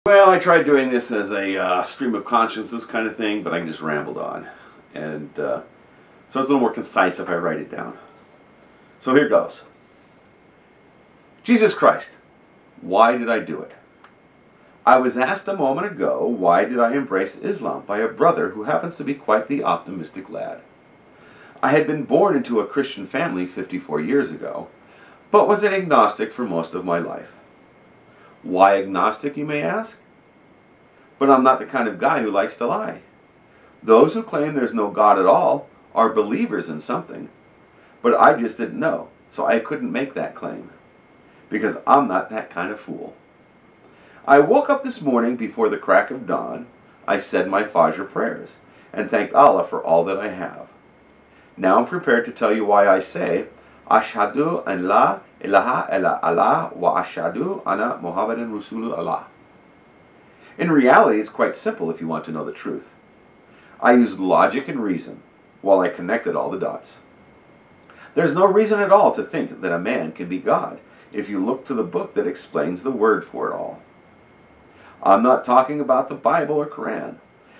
Well, I tried doing this as a stream of consciousness kind of thing, but I just rambled on. And so it's a little more concise if I write it down. So here goes. Jesus Christ, why did I do it? I was asked a moment ago, why did I embrace Islam by a brother who happens to be quite the optimistic lad. I had been born into a Christian family 54 years ago, but was an agnostic for most of my life. Why agnostic, you may ask? But I'm not the kind of guy who likes to lie. Those who claim there's no God at all are believers in something, but I just didn't know, so I couldn't make that claim, because I'm not that kind of fool. I woke up this morning before the crack of dawn. I said my Fajr prayers, and thanked Allah for all that I have. Now I'm prepared to tell you why I say, Ashhadu an la ilaha illa Allah wa ashhadu anna Muhammadan Rasulullah. In reality, it's quite simple if you want to know the truth. I used logic and reason while I connected all the dots. There's no reason at all to think that a man can be God if you look to the book that explains the word for it all. I'm not talking about the Bible or Quran,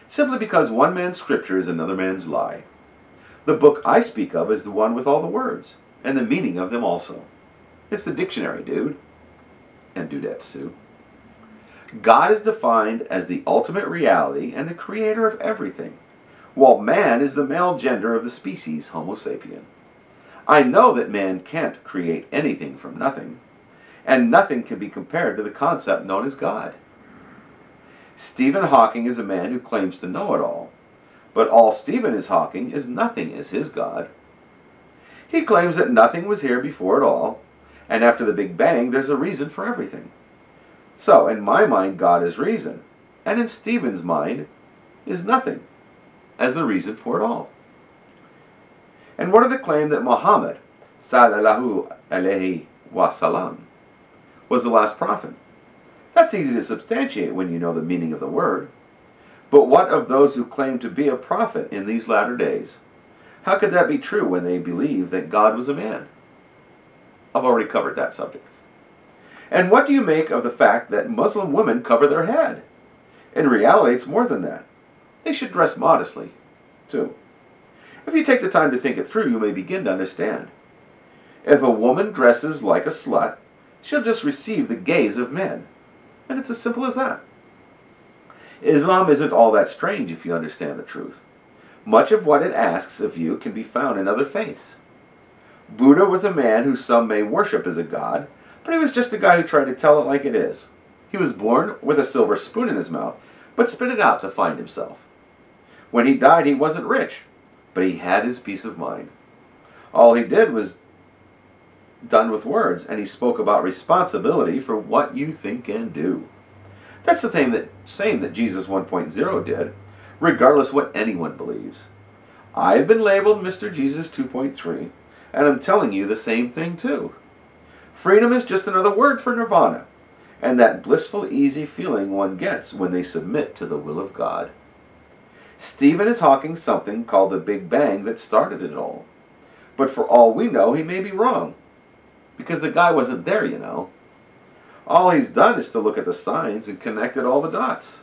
simply because one man's scripture is another man's lie. The book I speak of is the one with all the words, and the meaning of them also. It's the dictionary, dude. And dudettes, too. God is defined as the ultimate reality and the creator of everything, while man is the male gender of the species Homo sapien. I know that man can't create anything from nothing, and nothing can be compared to the concept known as God. Stephen Hawking is a man who claims to know it all, but all Stephen is Hawking is nothing is his God. He claims that nothing was here before it all, and after the Big Bang there's a reason for everything. So, in my mind, God is reason, and in Stephen's mind is nothing as the reason for it all. And what of the claim that Muhammad, sallallahu alayhi wa sallam, was the last prophet? That's easy to substantiate when you know the meaning of the word. But what of those who claim to be a prophet in these latter days? How could that be true when they believe that God was a man? I've already covered that subject. And what do you make of the fact that Muslim women cover their head? In reality, it's more than that. They should dress modestly, too. If you take the time to think it through, you may begin to understand. If a woman dresses like a slut, she'll just receive the gaze of men. And it's as simple as that. Islam isn't all that strange if you understand the truth. Much of what it asks of you can be found in other faiths. Buddha was a man who some may worship as a god, but he was just a guy who tried to tell it like it is. He was born with a silver spoon in his mouth, but spit it out to find himself. When he died, he wasn't rich, but he had his peace of mind. All he did was done with words, and he spoke about responsibility for what you think and do. That's the same that Jesus 1.0 did, regardless what anyone believes. I've been labeled Mr. Jesus 2.3, and I'm telling you the same thing too. Freedom is just another word for nirvana, and that blissful, easy feeling one gets when they submit to the will of God. Stephen is hawking something called the Big Bang that started it all. But for all we know, he may be wrong, because the guy wasn't there, you know. All he's done is to look at the signs and connected all the dots.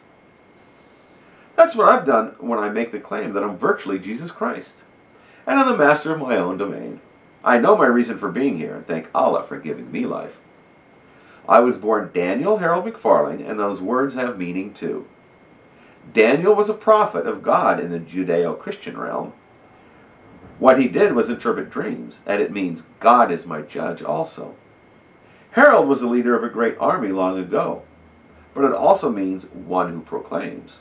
That's what I've done when I make the claim that I'm virtually Jesus Christ, and I'm the master of my own domain. I know my reason for being here, and thank Allah for giving me life. I was born Daniel Harold McFarling, and those words have meaning too. Daniel was a prophet of God in the Judeo-Christian realm. What he did was interpret dreams, and it means God is my judge also. Harold was the leader of a great army long ago, but it also means one who proclaims.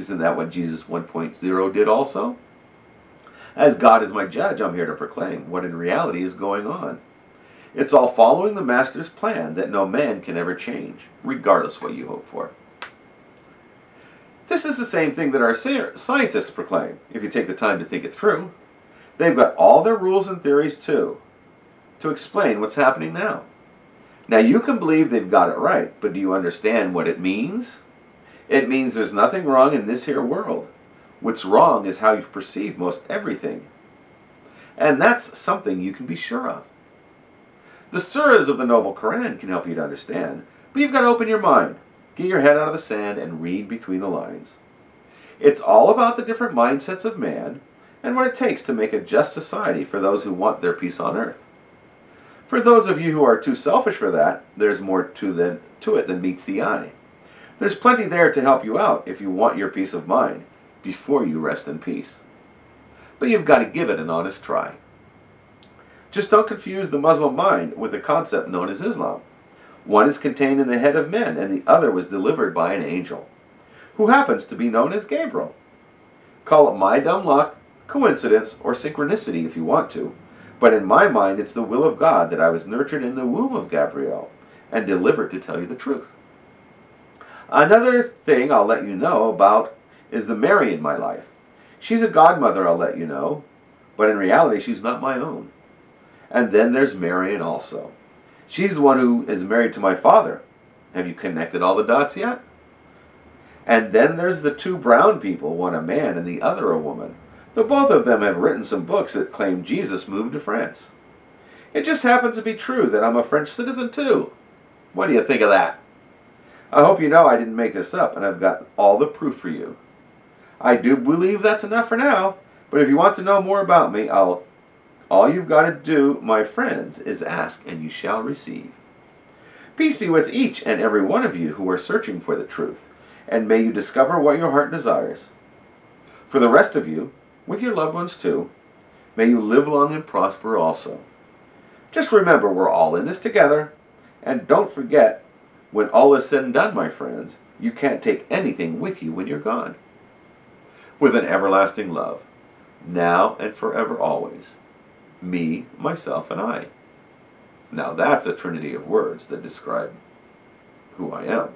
Isn't that what Jesus 1.0 did also? As God is my judge, I'm here to proclaim what in reality is going on. It's all following the Master's plan that no man can ever change, regardless what you hope for. This is the same thing that our scientists proclaim, if you take the time to think it through. They've got all their rules and theories too, to explain what's happening now. Now you can believe they've got it right, but do you understand what it means? It means there's nothing wrong in this here world. What's wrong is how you perceive most everything. And that's something you can be sure of. The surahs of the Noble Quran can help you to understand, but you've got to open your mind, Get your head out of the sand and read between the lines. It's all about the different mindsets of man and what it takes to make a just society for those who want their peace on earth. For those of you who are too selfish for that, there's more to it than meets the eye. There's plenty there to help you out if you want your peace of mind before you rest in peace. But you've got to give it an honest try. Just don't confuse the Muslim mind with the concept known as Islam. One is contained in the head of men, and the other was delivered by an angel, who happens to be known as Gabriel. Call it my dumb luck, coincidence, or synchronicity if you want to, but in my mind it's the will of God that I was nurtured in the womb of Gabriel and delivered to tell you the truth. Another thing I'll let you know about is the Mary in my life. She's a godmother, I'll let you know, but in reality she's not my own. And then there's Marion also. She's the one who is married to my father. Have you connected all the dots yet? And then there's the two brown people, one a man and the other a woman. The both of them have written some books that claim Jesus moved to France. It just happens to be true that I'm a French citizen too. What do you think of that? I hope you know I didn't make this up, and I've got all the proof for you. I do believe that's enough for now, but if you want to know more about me, all you've got to do, my friends, is ask, and you shall receive. Peace be with each and every one of you who are searching for the truth, and may you discover what your heart desires. For the rest of you, with your loved ones too, may you live long and prosper also. Just remember, we're all in this together, and don't forget, when all is said and done, my friends, you can't take anything with you when you're gone. With an everlasting love, now and forever always, me, myself, and I. Now that's a trinity of words that describe who I am.